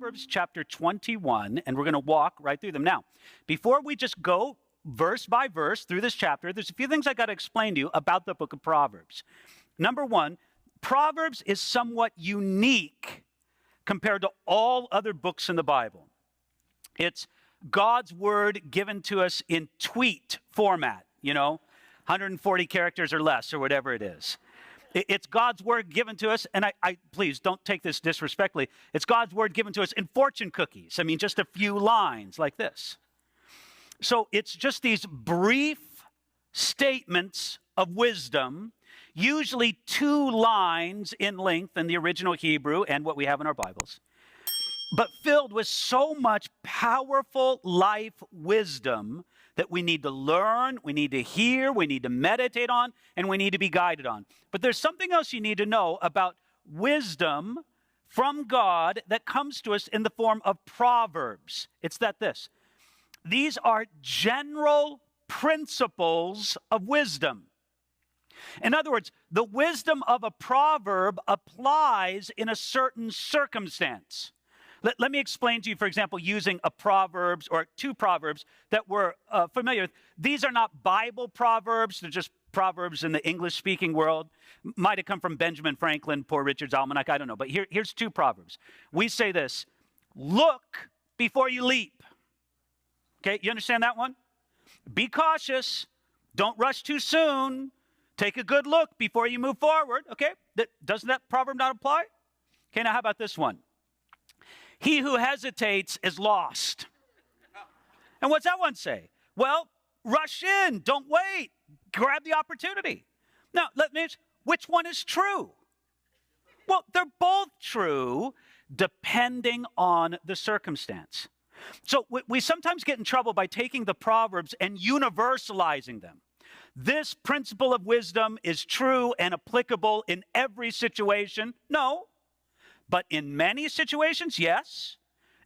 Proverbs chapter 21, and we're going to walk right through them. Now, before we just go verse by verse through this chapter, there's a few things I got to explain to you about the book of Proverbs. Number one, Proverbs is somewhat unique compared to all other books in the Bible. It's God's word given to us in tweet format, 140 characters or less, or whatever it is. It's God's word given to us, and I please don't take this disrespectfully. It's God's word given to us in fortune cookies. I mean, just a few lines like this. So it's just these brief statements of wisdom, usually 2 lines in length in the original Hebrew and what we have in our Bibles, but filled with so much powerful life wisdom that we need to learn, we need to hear, we need to meditate on, and we need to be guided on. But there's something else you need to know about wisdom from God that comes to us in the form of Proverbs. It's this. These are general principles of wisdom. In other words, the wisdom of a proverb applies in a certain circumstance. Let me explain to you, for example, using a Proverbs or 2 Proverbs that we're familiar with. These are not Bible Proverbs. They're just Proverbs in the English-speaking world. Might have come from Benjamin Franklin, Poor Richard's Almanac, I don't know. But here's 2 Proverbs. We say this: look before you leap. Okay, you understand that one? Be cautious. Don't rush too soon. Take a good look before you move forward. Okay, doesn't that proverb not apply? Okay, now how about this one? He who hesitates is lost. And what's that one say? Well, rush in. Don't wait. Grab the opportunity. Now, which one is true? Well, they're both true depending on the circumstance. So we sometimes get in trouble by taking the Proverbs and universalizing them. This principle of wisdom is true and applicable in every situation. No. But in many situations, yes.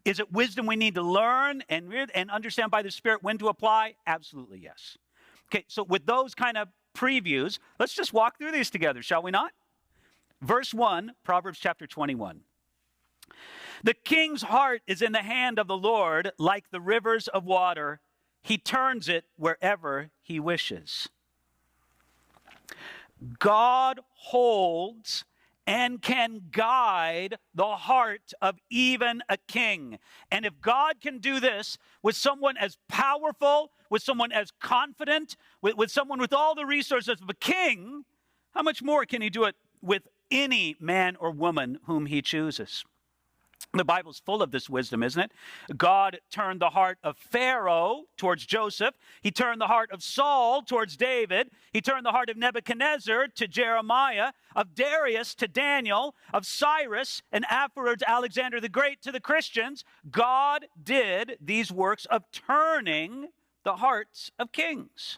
Is it wisdom we need to learn and understand by the Spirit when to apply? Absolutely, yes. Okay, so with those kind of previews, let's just walk through these together, shall we not? Verse 1, Proverbs chapter 21. The king's heart is in the hand of the Lord, like the rivers of water. He turns it wherever he wishes. God holds and can guide the heart of even a king. And if God can do this with someone as powerful, with someone as confident, with someone with all the resources of a king, how much more can he do it with any man or woman whom he chooses? The Bible's full of this wisdom, isn't it? God turned the heart of Pharaoh towards Joseph. He turned the heart of Saul towards David. He turned the heart of Nebuchadnezzar to Jeremiah, of Darius to Daniel, of Cyrus and afterwards Alexander the Great to the Christians. God did these works of turning the hearts of kings.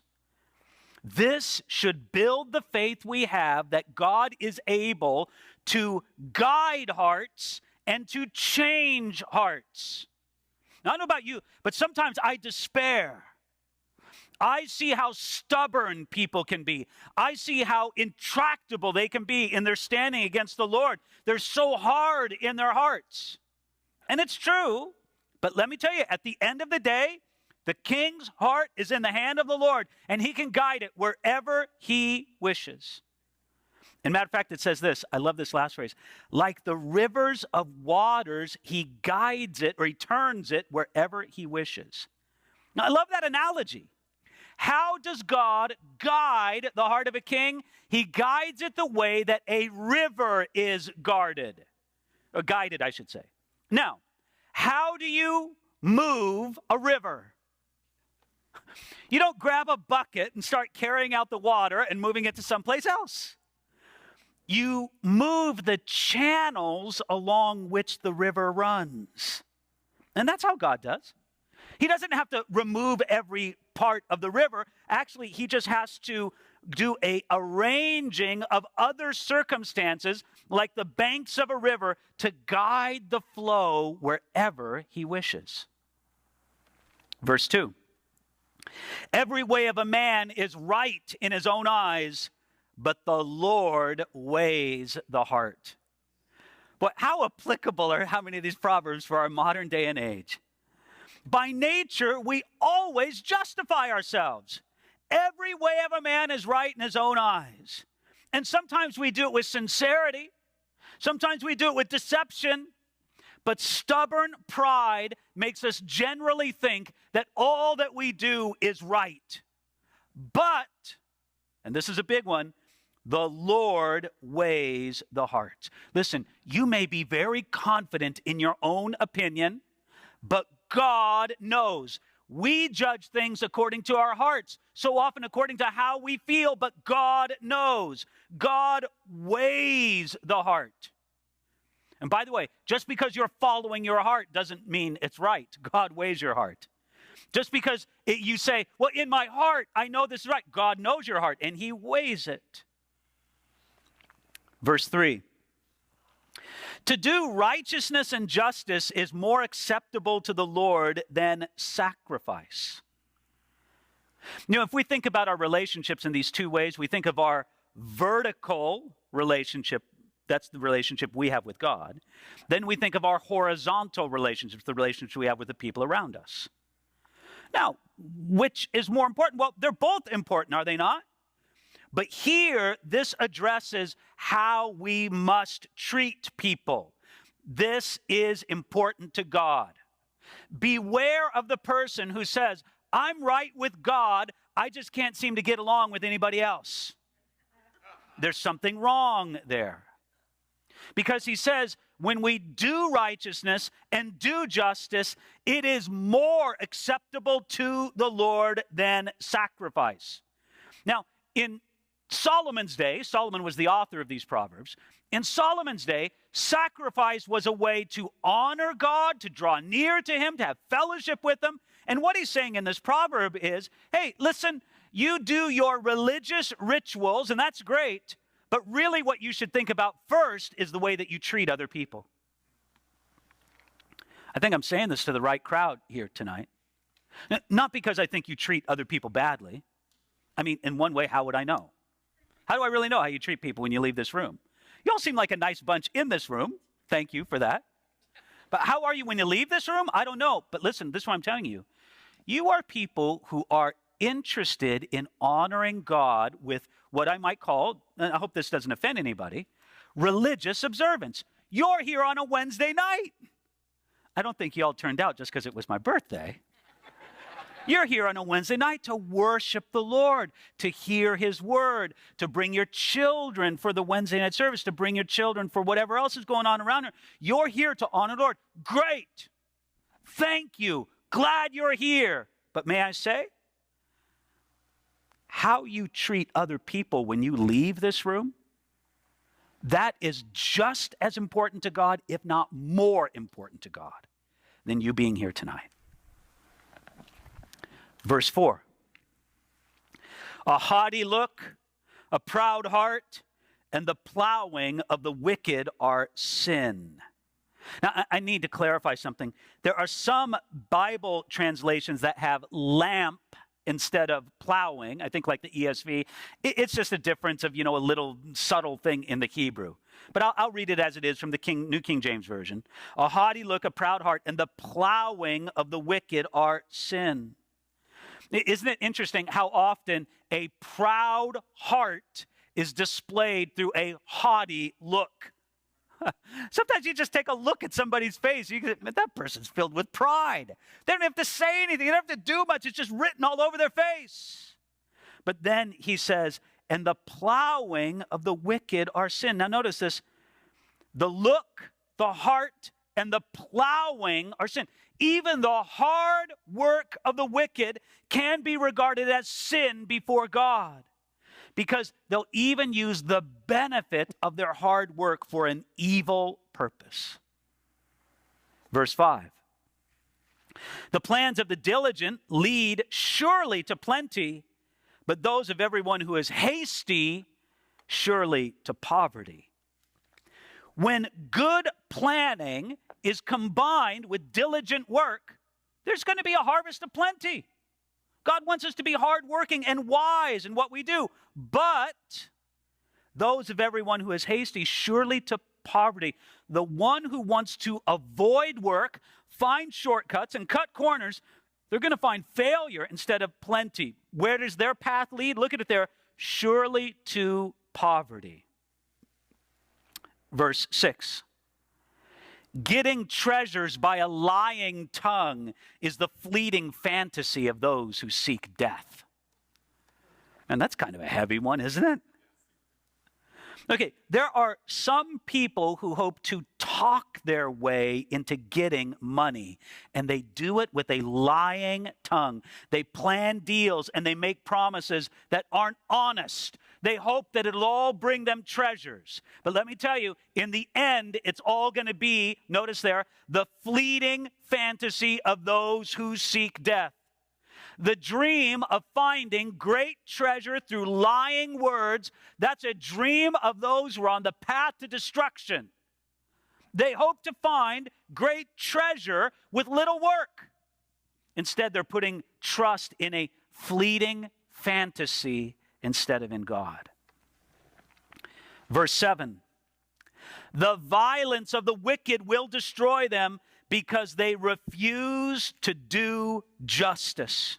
This should build the faith we have that God is able to guide hearts and to change hearts. Now, I don't know about you, but sometimes I despair. I see how stubborn people can be. I see how intractable they can be in their standing against the Lord. They're so hard in their hearts. And it's true, but let me tell you, at the end of the day, the king's heart is in the hand of the Lord, and he can guide it wherever he wishes. And matter of fact, it says this. I love this last phrase. Like the rivers of waters, he guides it or he turns it wherever he wishes. Now, I love that analogy. How does God guide the heart of a king? He guides it the way that a river is guarded. Or guided, I should say. Now, how do you move a river? You don't grab a bucket and start carrying out the water and moving it to someplace else. You move the channels along which the river runs. And that's how God does. He doesn't have to remove every part of the river. Actually, he just has to do a arranging of other circumstances, like the banks of a river, to guide the flow wherever he wishes. Verse 2. Every way of a man is right in his own eyes, but the Lord weighs the heart. But how applicable are how many of these proverbs for our modern day and age? By nature, we always justify ourselves. Every way of a man is right in his own eyes. And sometimes we do it with sincerity. Sometimes we do it with deception. But stubborn pride makes us generally think that all that we do is right. But, and this is a big one, the Lord weighs the heart. Listen, you may be very confident in your own opinion, but God knows. We judge things according to our hearts, so often according to how we feel, but God knows. God weighs the heart. And by the way, just because you're following your heart doesn't mean it's right. God weighs your heart. Just because you say, well, in my heart, I know this is right. God knows your heart, and he weighs it. Verse 3. To do righteousness and justice is more acceptable to the Lord than sacrifice. You know, if we think about our relationships in these two ways, we think of our vertical relationship. That's the relationship we have with God. Then we think of our horizontal relationships, the relationships we have with the people around us. Now, which is more important? Well, they're both important, are they not? But here, this addresses how we must treat people. This is important to God. Beware of the person who says, I'm right with God, I just can't seem to get along with anybody else. There's something wrong there. Because he says, when we do righteousness and do justice, it is more acceptable to the Lord than sacrifice. Now, in Solomon's day, Solomon was the author of these Proverbs. In Solomon's day, sacrifice was a way to honor God, to draw near to him, to have fellowship with him. And what he's saying in this proverb is, hey, listen, you do your religious rituals, and that's great, but really what you should think about first is the way that you treat other people. I think I'm saying this to the right crowd here tonight. Not because I think you treat other people badly. I mean, in one way, how would I know? How do I really know how you treat people when you leave this room? You all seem like a nice bunch in this room. Thank you for that. But how are you when you leave this room? I don't know. But listen, this is what I'm telling you. You are people who are interested in honoring God with what I might call, and I hope this doesn't offend anybody, religious observance. You're here on a Wednesday night. I don't think you all turned out just because it was my birthday. You're here on a Wednesday night to worship the Lord, to hear his word, to bring your children for the Wednesday night service, to bring your children for whatever else is going on around here. You're here to honor the Lord. Great. Thank you. Glad you're here. But may I say, how you treat other people when you leave this room, that is just as important to God, if not more important to God, than you being here tonight. Verse 4, a haughty look, a proud heart, and the plowing of the wicked are sin. Now, I need to clarify something. There are some Bible translations that have lamp instead of plowing. I think like the ESV. It's just a difference of, a little subtle thing in the Hebrew. But I'll read it as it is from the New King James Version. A haughty look, a proud heart, and the plowing of the wicked are sin. Isn't it interesting how often a proud heart is displayed through a haughty look? Sometimes you just take a look at somebody's face. You can say, that person's filled with pride. They don't have to say anything. They don't have to do much. It's just written all over their face. But then he says, and the plowing of the wicked are sin. Now notice this. The look, the heart, and the plowing are sin. Even the hard work of the wicked can be regarded as sin before God, because they'll even use the benefit of their hard work for an evil purpose. Verse 5. The plans of the diligent lead surely to plenty, but those of everyone who is hasty surely to poverty. When good planning is combined with diligent work, there's going to be a harvest of plenty. God wants us to be hardworking and wise in what we do. But those of everyone who is hasty surely to poverty. The one who wants to avoid work, find shortcuts, and cut corners, they're going to find failure instead of plenty. Where does their path lead? Look at it there. Surely to poverty. Verse 6. Getting treasures by a lying tongue is the fleeting fantasy of those who seek death. And that's kind of a heavy one, isn't it? Okay, there are some people who hope to talk their way into getting money, and they do it with a lying tongue. They plan deals and they make promises that aren't honest. They hope that it'll all bring them treasures. But let me tell you, in the end, it's all going to be, notice there, the fleeting fantasy of those who seek death. The dream of finding great treasure through lying words, that's a dream of those who are on the path to destruction. They hope to find great treasure with little work. Instead, they're putting trust in a fleeting fantasy instead of in God. Verse 7. The violence of the wicked will destroy them because they refuse to do justice.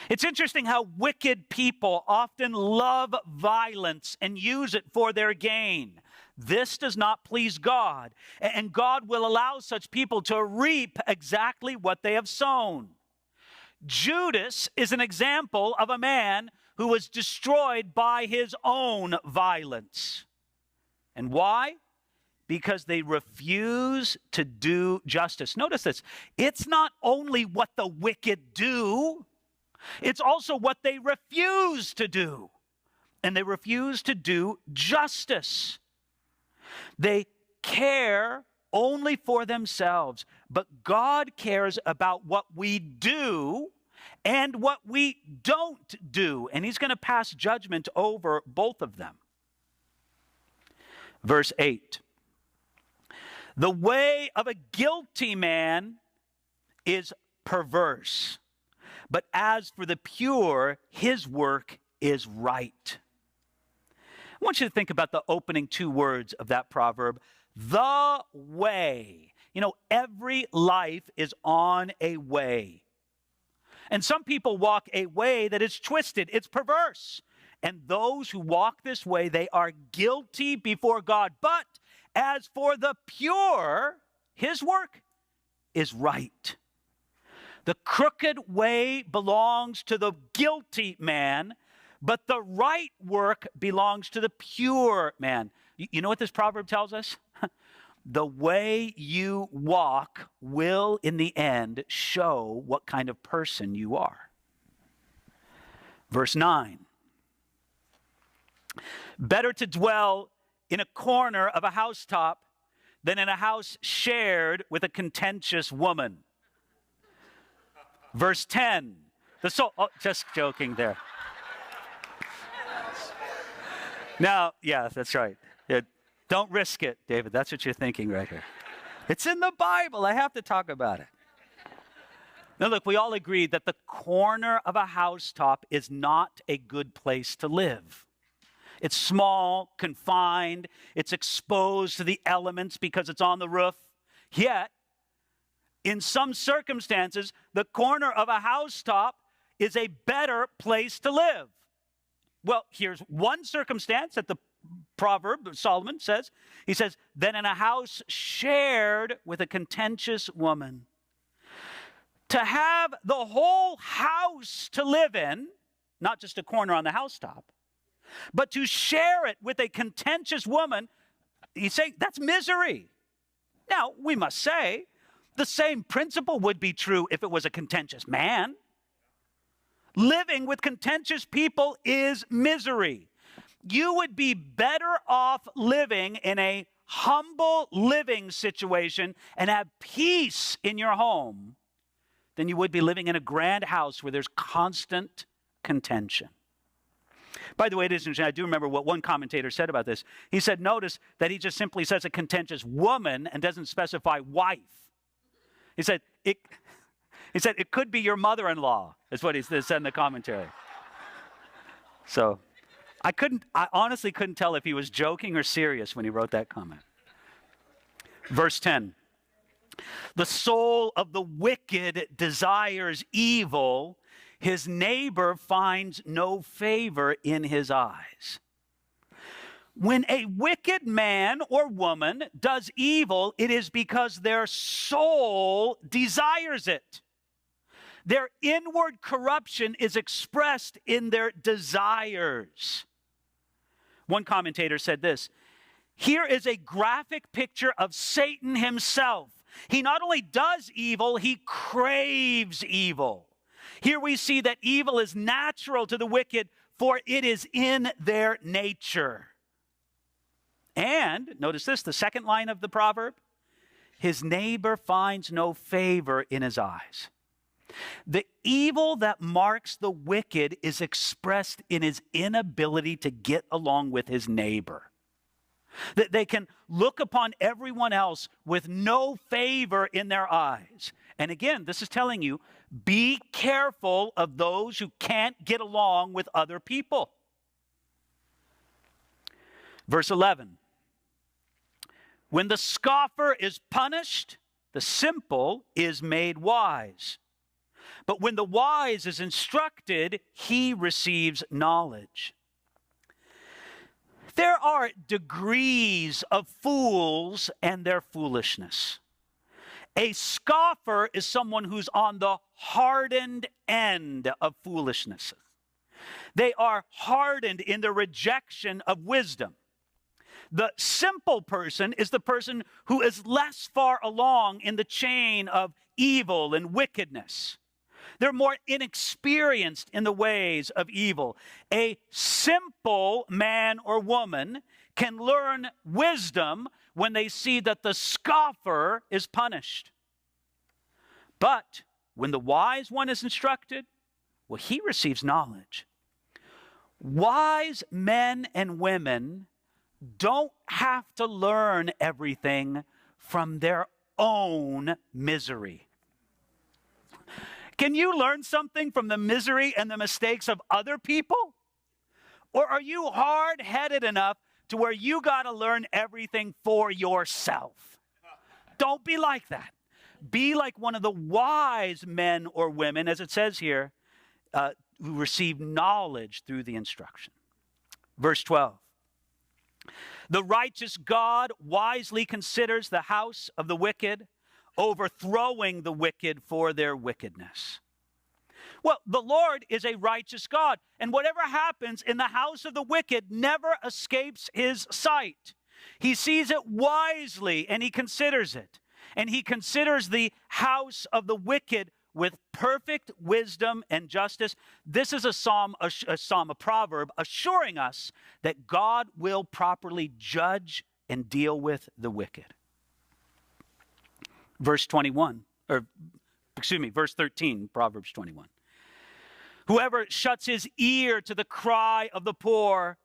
It's interesting how wicked people often love violence and use it for their gain. This does not please God, and God will allow such people to reap exactly what they have sown. Judas is an example of a man who was destroyed by his own violence. And why? Because they refuse to do justice. Notice this. It's not only what the wicked do, it's also what they refuse to do. And they refuse to do justice. They care only for themselves, but God cares about what we do and what we don't do. And he's going to pass judgment over both of them. Verse 8. The way of a guilty man is perverse, but as for the pure, his work is right. I want you to think about the opening two words of that proverb, the way. You know, every life is on a way. And some people walk a way that is twisted, it's perverse. And those who walk this way, they are guilty before God. But as for the pure, his work is right. The crooked way belongs to the guilty man, but the right work belongs to the pure man. You know what this proverb tells us? The way you walk will, in the end, show what kind of person you are. Verse 9. Better to dwell in a corner of a housetop than in a house shared with a contentious woman. Verse 10, just joking there. Now, yeah, that's right. Don't risk it, David. That's what you're thinking right here. It's in the Bible. I have to talk about it. Now, look, we all agree that the corner of a housetop is not a good place to live. It's small, confined. It's exposed to the elements because it's on the roof. Yet, in some circumstances, the corner of a housetop is a better place to live. Well, here's one circumstance that the proverb, Solomon says. He says, then in a house shared with a contentious woman. To have the whole house to live in, not just a corner on the housetop, but to share it with a contentious woman, he's saying that's misery. Now, we must say, the same principle would be true if it was a contentious man. Living with contentious people is misery. You would be better off living in a humble living situation and have peace in your home than you would be living in a grand house where there's constant contention. By the way, it is interesting. I do remember what one commentator said about this. He said, notice that he just simply says a contentious woman and doesn't specify wife. He said, it could be your mother-in-law, is what he said in the commentary. So, I honestly couldn't tell if he was joking or serious when he wrote that comment. Verse 10. The soul of the wicked desires evil. His neighbor finds no favor in his eyes. When a wicked man or woman does evil, it is because their soul desires it. Their inward corruption is expressed in their desires. One commentator said this: here is a graphic picture of Satan himself. He not only does evil, he craves evil. Here we see that evil is natural to the wicked, for it is in their nature. And notice this, the second line of the proverb: his neighbor finds no favor in his eyes. The evil that marks the wicked is expressed in his inability to get along with his neighbor. That they can look upon everyone else with no favor in their eyes. And again, this is telling you, be careful of those who can't get along with other people. Verse 11. When the scoffer is punished, the simple is made wise. But when the wise is instructed, he receives knowledge. There are degrees of fools and their foolishness. A scoffer is someone who's on the hardened end of foolishness. They are hardened in their rejection of wisdom. The simple person is the person who is less far along in the chain of evil and wickedness. They're more inexperienced in the ways of evil. A simple man or woman can learn wisdom when they see that the scoffer is punished. But when the wise one is instructed, well, he receives knowledge. Wise men and women don't have to learn everything from their own misery. Can you learn something from the misery and the mistakes of other people? Or are you hard-headed enough to where you got to learn everything for yourself? Don't be like that. Be like one of the wise men or women, as it says here, who receive knowledge through the instruction. Verse 12. The righteous God wisely considers the house of the wicked, overthrowing the wicked for their wickedness. Well, the Lord is a righteous God, and whatever happens in the house of the wicked never escapes his sight. He sees it wisely, and he considers it. And he considers the house of the wicked with perfect wisdom and justice. This is a proverb assuring us that God will properly judge and deal with the wicked. Verse 13, Proverbs 21. Whoever shuts his ear to the cry of the poor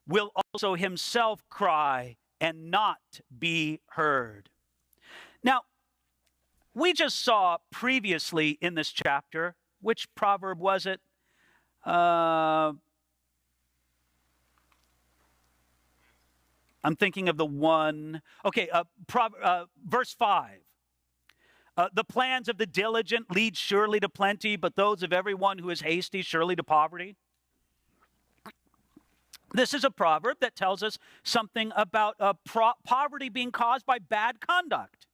will also himself cry and not be heard. Now, we just saw previously in this chapter, which proverb was it? I'm thinking of the one, verse 5. The plans of the diligent lead surely to plenty, but those of everyone who is hasty surely to poverty. This is a proverb that tells us something about poverty being caused by bad conduct.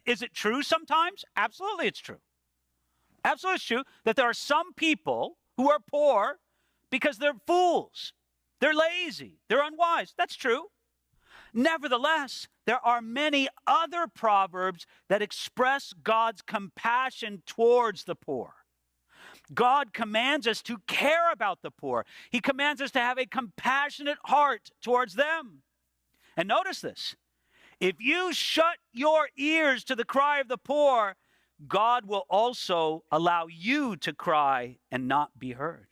Is it true sometimes? Absolutely it's true. Absolutely it's true that there are some people who are poor because they're fools. They're lazy. They're unwise. That's true. Nevertheless, there are many other proverbs that express God's compassion towards the poor. God commands us to care about the poor. He commands us to have a compassionate heart towards them. And notice this. If you shut your ears to the cry of the poor, God will also allow you to cry and not be heard.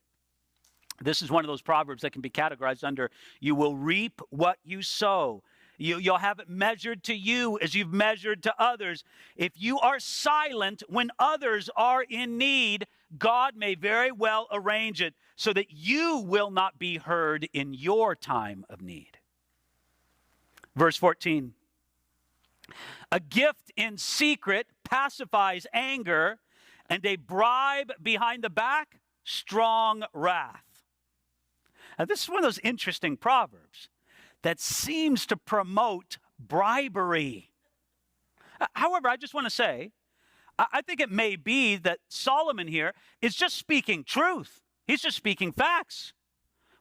This is one of those proverbs that can be categorized under, you will reap what you sow. You'll have it measured to you as you've measured to others. If you are silent when others are in need, God may very well arrange it so that you will not be heard in your time of need. Verse 14. A gift in secret pacifies anger, and a bribe behind the back, strong wrath. Now, this is one of those interesting proverbs that seems to promote bribery. However, I just want to say, I think it may be that Solomon here is just speaking truth. He's just speaking facts.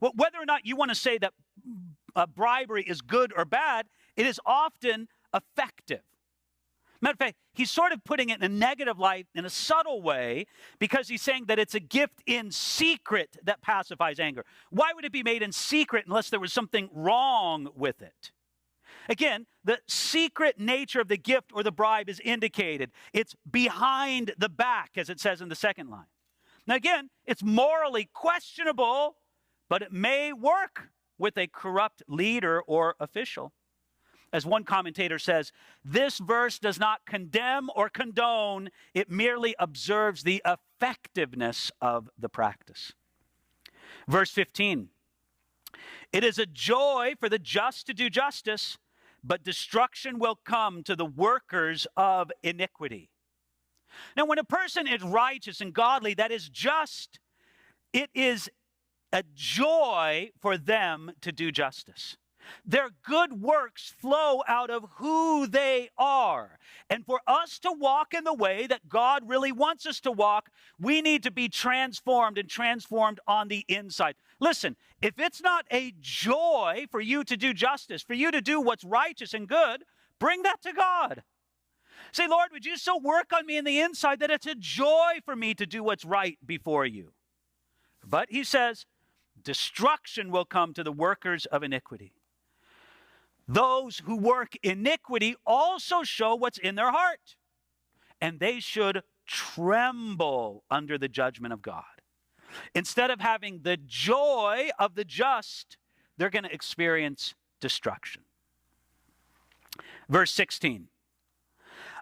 Well, whether or not you want to say that bribery is good or bad, it is often effective. Matter of fact, he's sort of putting it in a negative light in a subtle way because he's saying that it's a gift in secret that pacifies anger. Why would it be made in secret unless there was something wrong with it? Again, the secret nature of the gift or the bribe is indicated. It's behind the back, as it says in the second line. Now again, it's morally questionable, but it may work with a corrupt leader or official. As one commentator says, this verse does not condemn or condone, it merely observes the effectiveness of the practice. Verse 15, it is a joy for the just to do justice, but destruction will come to the workers of iniquity. Now, when a person is righteous and godly, that is just, it is a joy for them to do justice. Their good works flow out of who they are. And for us to walk in the way that God really wants us to walk, we need to be transformed and transformed on the inside. Listen, if it's not a joy for you to do justice, for you to do what's righteous and good, bring that to God. Say, Lord, would you so work on me in the inside that it's a joy for me to do what's right before you? But he says, destruction will come to the workers of iniquity. Those who work iniquity also show what's in their heart, and they should tremble under the judgment of God. Instead of having the joy of the just, they're going to experience destruction. Verse 16,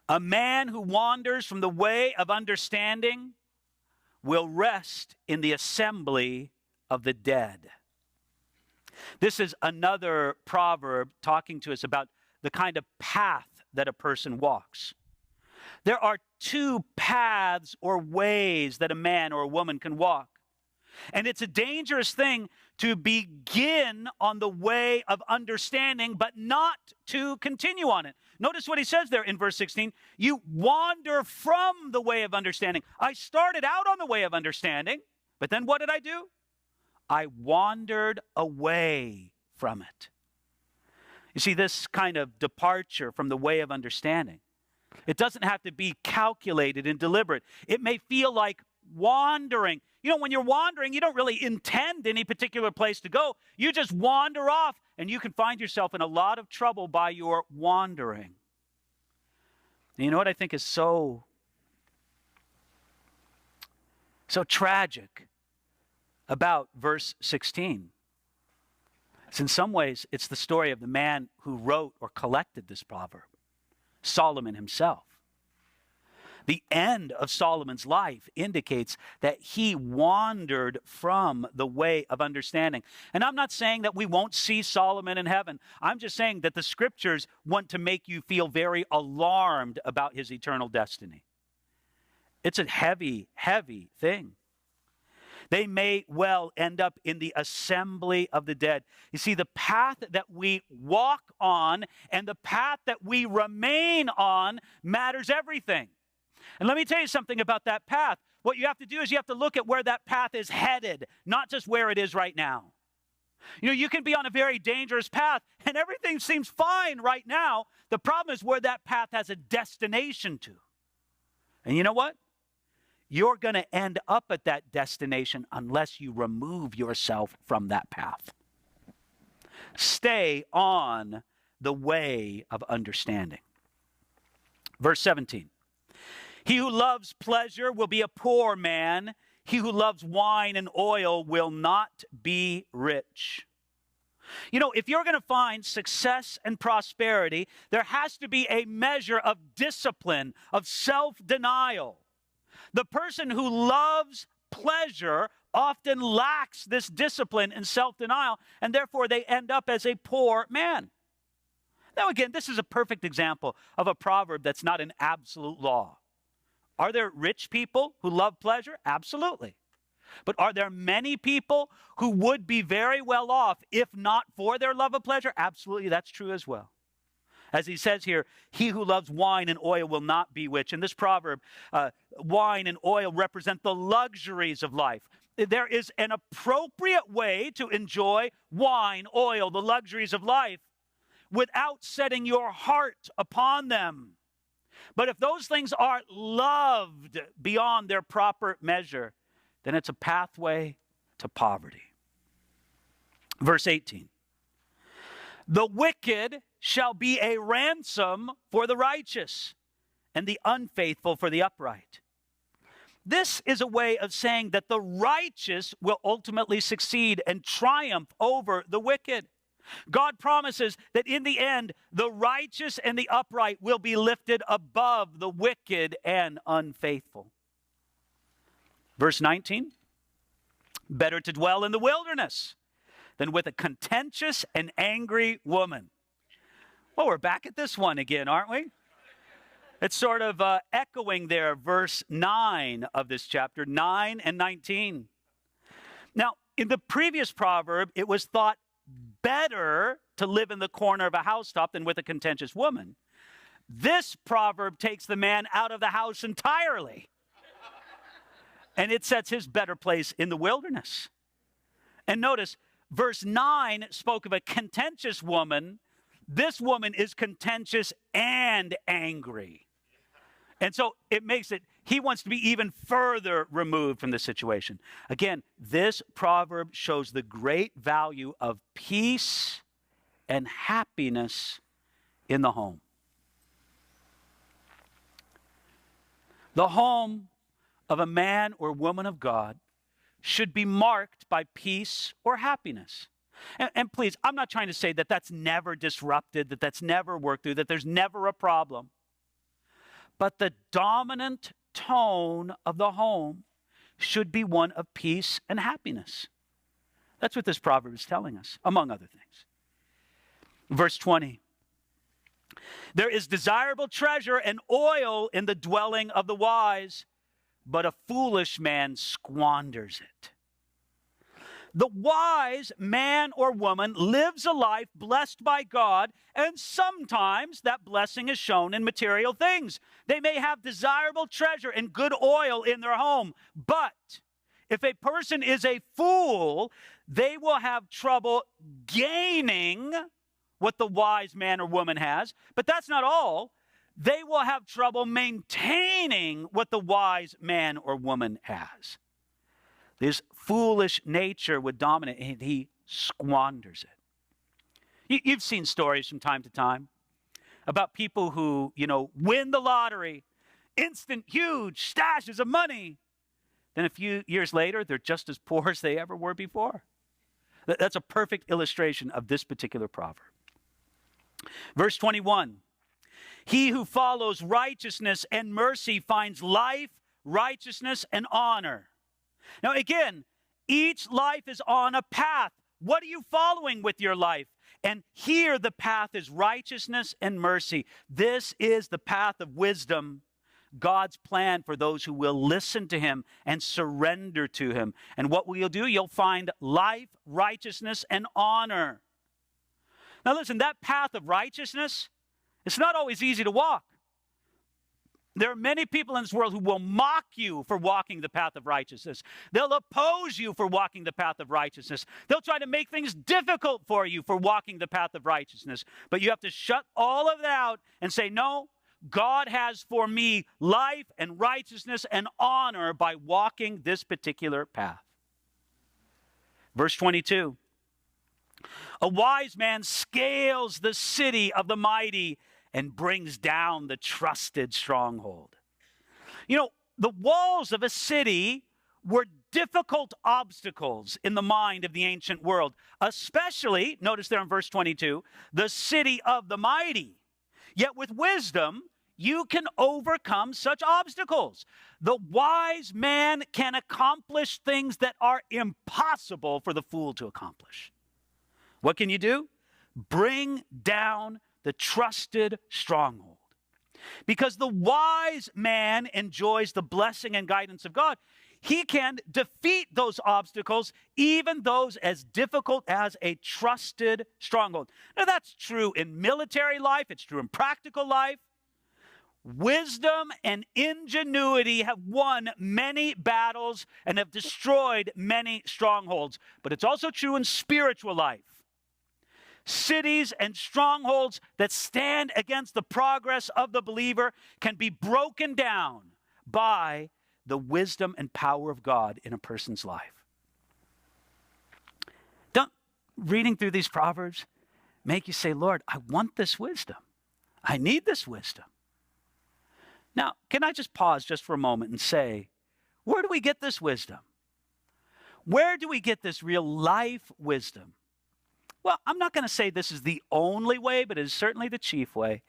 a man who wanders from the way of understanding will rest in the assembly of the dead. This is another proverb talking to us about the kind of path that a person walks. There are two paths or ways that a man or a woman can walk. And it's a dangerous thing to begin on the way of understanding, but not to continue on it. Notice what he says there in verse 16. You wander from the way of understanding. I started out on the way of understanding, but then what did I do? I wandered away from it. You see, this kind of departure from the way of understanding, it doesn't have to be calculated and deliberate. It may feel like wandering. You know, when you're wandering, you don't really intend any particular place to go. You just wander off, and you can find yourself in a lot of trouble by your wandering. And you know what I think is so tragic about verse 16? It's in some ways, it's the story of the man who wrote or collected this proverb, Solomon himself. The end of Solomon's life indicates that he wandered from the way of understanding. And I'm not saying that we won't see Solomon in heaven. I'm just saying that the scriptures want to make you feel very alarmed about his eternal destiny. It's a heavy, heavy thing. They may well end up in the assembly of the dead. You see, the path that we walk on and the path that we remain on matters everything. And let me tell you something about that path. What you have to do is you have to look at where that path is headed, not just where it is right now. You know, you can be on a very dangerous path and everything seems fine right now. The problem is where that path has a destination to. And you know what? You're going to end up at that destination unless you remove yourself from that path. Stay on the way of understanding. Verse 17. He who loves pleasure will be a poor man. He who loves wine and oil will not be rich. You know, if you're going to find success and prosperity, there has to be a measure of discipline, of self-denial. The person who loves pleasure often lacks this discipline and self-denial, and therefore they end up as a poor man. Now again, this is a perfect example of a proverb that's not an absolute law. Are there rich people who love pleasure? Absolutely. But are there many people who would be very well off if not for their love of pleasure? Absolutely, that's true as well. As he says here, he who loves wine and oil will not be rich. In this proverb, wine and oil represent the luxuries of life. There is an appropriate way to enjoy wine, oil, the luxuries of life, without setting your heart upon them. But if those things are loved beyond their proper measure, then it's a pathway to poverty. Verse 18. The wicked shall be a ransom for the righteous, and the unfaithful for the upright. This is a way of saying that the righteous will ultimately succeed and triumph over the wicked. God promises that in the end, the righteous and the upright will be lifted above the wicked and unfaithful. Verse 19, better to dwell in the wilderness than with a contentious and angry woman. Well, we're back at this one again, aren't we? It's sort of echoing there, verse 9 of this chapter, 9 and 19. Now, in the previous proverb, it was thought better to live in the corner of a housetop than with a contentious woman. This proverb takes the man out of the house entirely. And it sets his better place in the wilderness. And notice, verse 9 spoke of a contentious woman. This woman is contentious and angry. And so it makes it, he wants to be even further removed from the situation. Again, this proverb shows the great value of peace and happiness in the home. The home of a man or woman of God should be marked by peace or happiness. And please, I'm not trying to say that that's never disrupted, that that's never worked through, that there's never a problem. But the dominant tone of the home should be one of peace and happiness. That's what this proverb is telling us, among other things. Verse 20. There is desirable treasure and oil in the dwelling of the wise, but a foolish man squanders it. The wise man or woman lives a life blessed by God, and sometimes that blessing is shown in material things. They may have desirable treasure and good oil in their home, but if a person is a fool, they will have trouble gaining what the wise man or woman has. But that's not all. They will have trouble maintaining what the wise man or woman has. This foolish nature would dominate, and he squanders it. You've seen stories from time to time about people who, win the lottery, instant, huge stashes of money. Then a few years later, they're just as poor as they ever were before. That's a perfect illustration of this particular proverb. Verse 21, he who follows righteousness and mercy finds life, righteousness, and honor. Now again, each life is on a path. What are you following with your life? And here the path is righteousness and mercy. This is the path of wisdom, God's plan for those who will listen to him and surrender to him. And what will you do? You'll find life, righteousness, and honor. Now listen, that path of righteousness, it's not always easy to walk. There are many people in this world who will mock you for walking the path of righteousness. They'll oppose you for walking the path of righteousness. They'll try to make things difficult for you for walking the path of righteousness. But you have to shut all of that out and say, no, God has for me life and righteousness and honor by walking this particular path. Verse 22. A wise man scales the city of the mighty and brings down the trusted stronghold. The walls of a city were difficult obstacles in the mind of the ancient world, especially, notice there in verse 22, the city of the mighty. Yet with wisdom, you can overcome such obstacles. The wise man can accomplish things that are impossible for the fool to accomplish. What can you do? Bring down the trusted stronghold. Because the wise man enjoys the blessing and guidance of God, he can defeat those obstacles, even those as difficult as a trusted stronghold. Now, that's true in military life. It's true in practical life. Wisdom and ingenuity have won many battles and have destroyed many strongholds. But it's also true in spiritual life. Cities and strongholds that stand against the progress of the believer can be broken down by the wisdom and power of God in a person's life. Don't reading through these Proverbs make you say, Lord, I want this wisdom. I need this wisdom. Now, can I just pause just for a moment and say, where do we get this wisdom? Where do we get this real life wisdom? Well, I'm not going to say this is the only way, but it is certainly the chief way.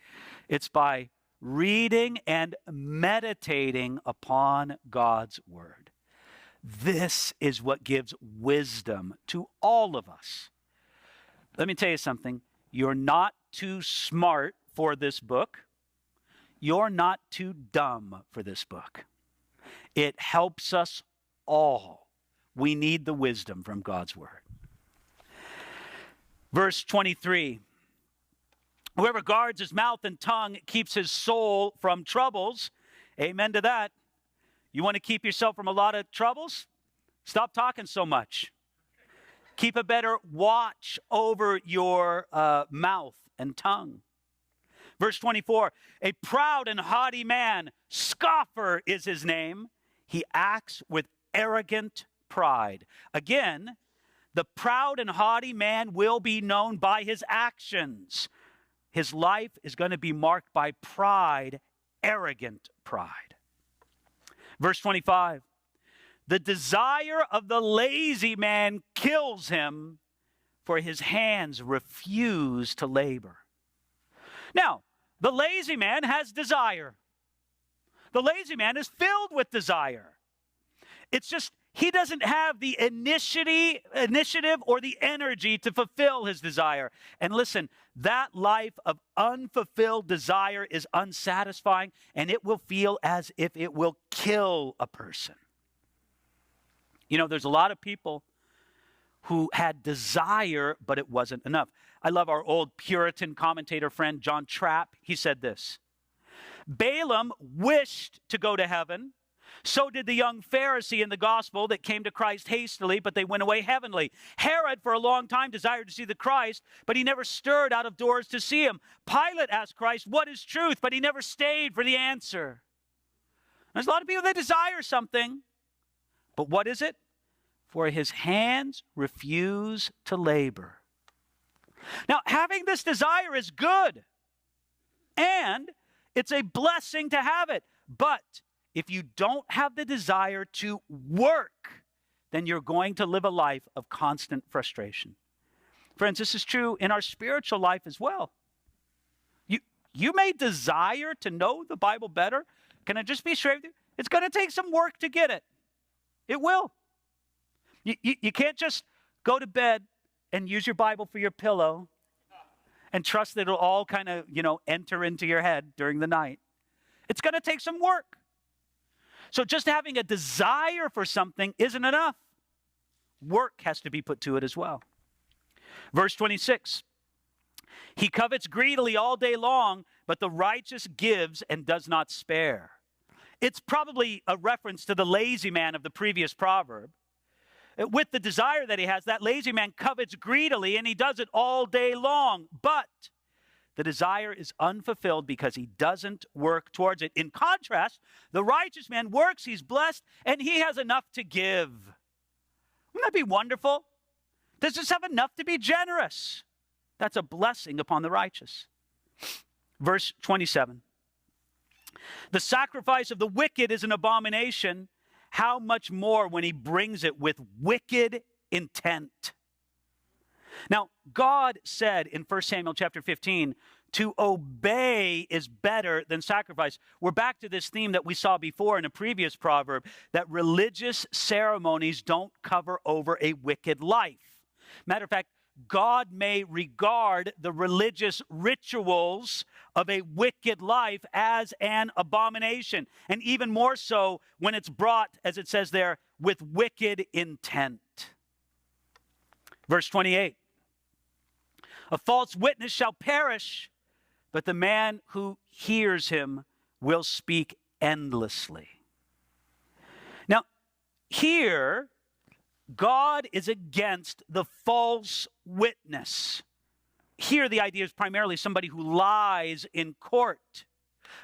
It's by reading and meditating upon God's word. This is what gives wisdom to all of us. Let me tell you something. You're not too smart for this book. You're not too dumb for this book. It helps us all. We need the wisdom from God's word. Verse 23, whoever guards his mouth and tongue keeps his soul from troubles. Amen to that. You want to keep yourself from a lot of troubles? Stop talking so much. Keep a better watch over your mouth and tongue. Verse 24, a proud and haughty man, scoffer is his name. He acts with arrogant pride. Again, the proud and haughty man will be known by his actions. His life is going to be marked by pride, arrogant pride. Verse 25, the desire of the lazy man kills him, for his hands refuse to labor. Now, the lazy man has desire. The lazy man is filled with desire. It's just he doesn't have the initiative or the energy to fulfill his desire. And listen, that life of unfulfilled desire is unsatisfying, and it will feel as if it will kill a person. You know, there's a lot of people who had desire, but it wasn't enough. I love our old Puritan commentator friend, John Trapp. He said this, Balaam wished to go to heaven. So did the young Pharisee in the gospel that came to Christ hastily, but they went away heavenly. Herod, for a long time, desired to see the Christ, but he never stirred out of doors to see him. Pilate asked Christ, what is truth? But he never stayed for the answer. There's a lot of people that desire something, but what is it? For his hands refuse to labor. Now, having this desire is good, and it's a blessing to have it. But if you don't have the desire to work, then you're going to live a life of constant frustration. Friends, this is true in our spiritual life as well. You may desire to know the Bible better. Can I just be straight with you? It's going to take some work to get it. It will. You can't just go to bed and use your Bible for your pillow and trust that it'll all kind of, enter into your head during the night. It's going to take some work. So just having a desire for something isn't enough. Work has to be put to it as well. Verse 26, he covets greedily all day long, but the righteous gives and does not spare. It's probably a reference to the lazy man of the previous proverb. With the desire that he has, that lazy man covets greedily, and he does it all day long. But the desire is unfulfilled because he doesn't work towards it. In contrast, the righteous man works, he's blessed, and he has enough to give. Wouldn't that be wonderful? Does this have enough to be generous? That's a blessing upon the righteous. Verse 27. The sacrifice of the wicked is an abomination. how much more when he brings it with wicked intent. Now, God said in 1 Samuel chapter 15, to obey is better than sacrifice. We're back to this theme that we saw before in a previous proverb, that religious ceremonies don't cover over a wicked life. Matter of fact, God may regard the religious rituals of a wicked life as an abomination, and even more so when it's brought, as it says there, with wicked intent. Verse 28, a false witness shall perish, but the man who hears him will speak endlessly. Now, here, God is against the false witness. Here, the idea is primarily somebody who lies in court.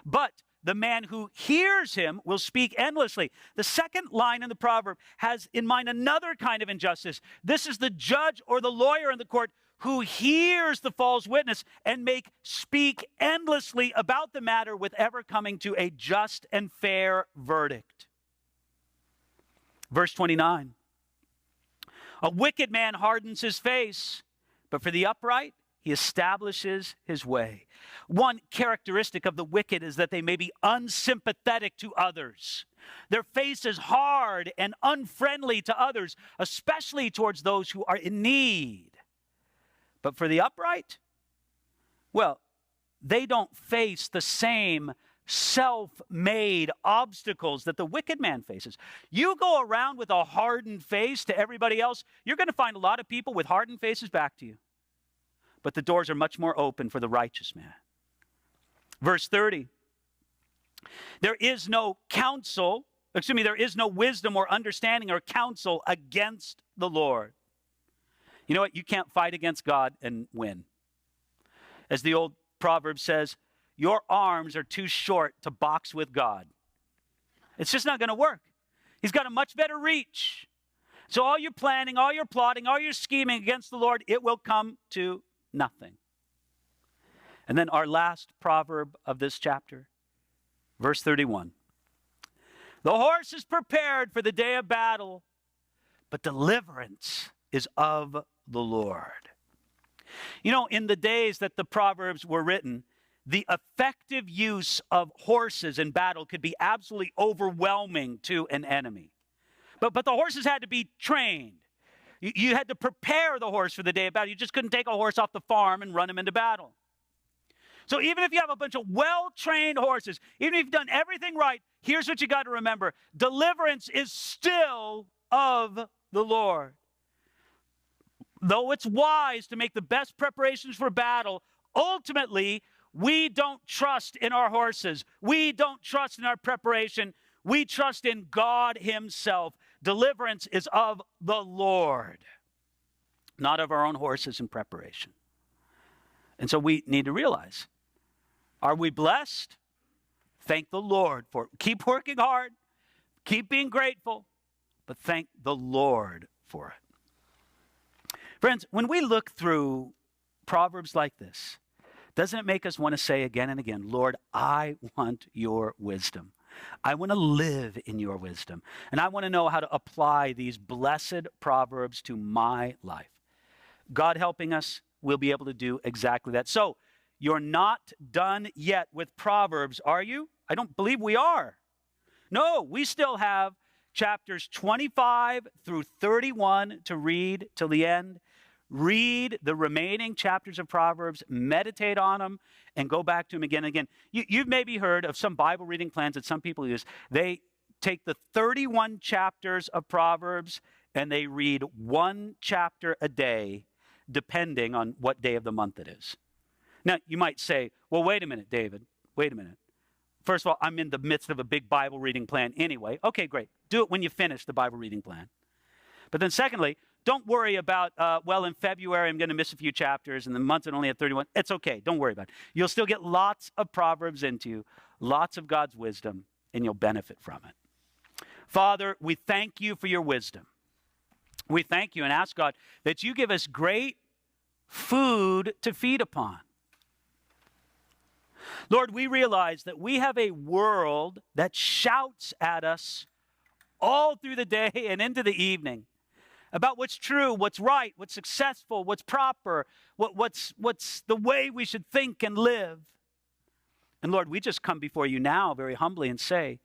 But the man who hears him will speak endlessly. The second line in the proverb has in mind another kind of injustice. This is the judge or the lawyer in the court who hears the false witness and speak endlessly about the matter with ever coming to a just and fair verdict. Verse 29. A wicked man hardens his face, but for the upright, he establishes his way. One characteristic of the wicked is that they may be unsympathetic to others. Their face is hard and unfriendly to others, especially towards those who are in need. But for the upright, well, they don't face the same self-made obstacles that the wicked man faces. You go around with a hardened face to everybody else, you're going to find a lot of people with hardened faces back to you. But the doors are much more open for the righteous man. Verse 30. There is no wisdom or understanding or counsel against the Lord. You know what? You can't fight against God and win. As the old proverb says, your arms are too short to box with God. It's just not going to work. He's got a much better reach. So all your planning, all your plotting, all your scheming against the Lord, it will come to nothing. And then our last proverb of this chapter, verse 31. The horse is prepared for the day of battle, but deliverance is of the Lord. You know, in the days that the Proverbs were written, the effective use of horses in battle could be absolutely overwhelming to an enemy. But the horses had to be trained. You had to prepare the horse for the day of battle. You just couldn't take a horse off the farm and run him into battle. So even if you have a bunch of well-trained horses, even if you've done everything right, here's what you got to remember. Deliverance is still of the Lord. Though it's wise to make the best preparations for battle, ultimately, we don't trust in our horses. We don't trust in our preparation. We trust in God himself. Deliverance is of the Lord, not of our own horses in preparation. And so we need to realize, are we blessed? Thank the Lord for it. Keep working hard. Keep being grateful. But thank the Lord for it. Friends, when we look through Proverbs like this, doesn't it make us want to say again and again, Lord, I want your wisdom. I want to live in your wisdom. And I want to know how to apply these blessed Proverbs to my life. God helping us, we'll be able to do exactly that. So, you're not done yet with Proverbs, are you? I don't believe we are. No, we still have chapters 25 through 31 to read till the end. Read the remaining chapters of Proverbs, meditate on them, and go back to them again and again. You've maybe heard of some Bible reading plans that some people use. They take the 31 chapters of Proverbs and they read one chapter a day, depending on what day of the month it is. Now, you might say, well, wait a minute, David. Wait a minute. First of all, I'm in the midst of a big Bible reading plan anyway. Okay, great. Do it when you finish the Bible reading plan. But then secondly, don't worry about, in February I'm going to miss a few chapters and the month's only at 31. It's okay. Don't worry about it. You'll still get lots of Proverbs into you, lots of God's wisdom, and you'll benefit from it. Father, we thank you for your wisdom. We thank you and ask God that you give us great food to feed upon. Lord, we realize that we have a world that shouts at us all through the day and into the evening about what's true, what's right, what's successful, what's proper, what's the way we should think and live. And Lord, we just come before you now very humbly and say,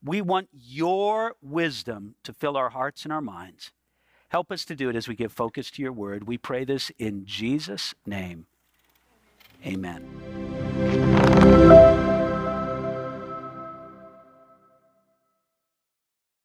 we want your wisdom to fill our hearts and our minds. Help us to do it as we give focus to your word. We pray this in Jesus' name. Amen.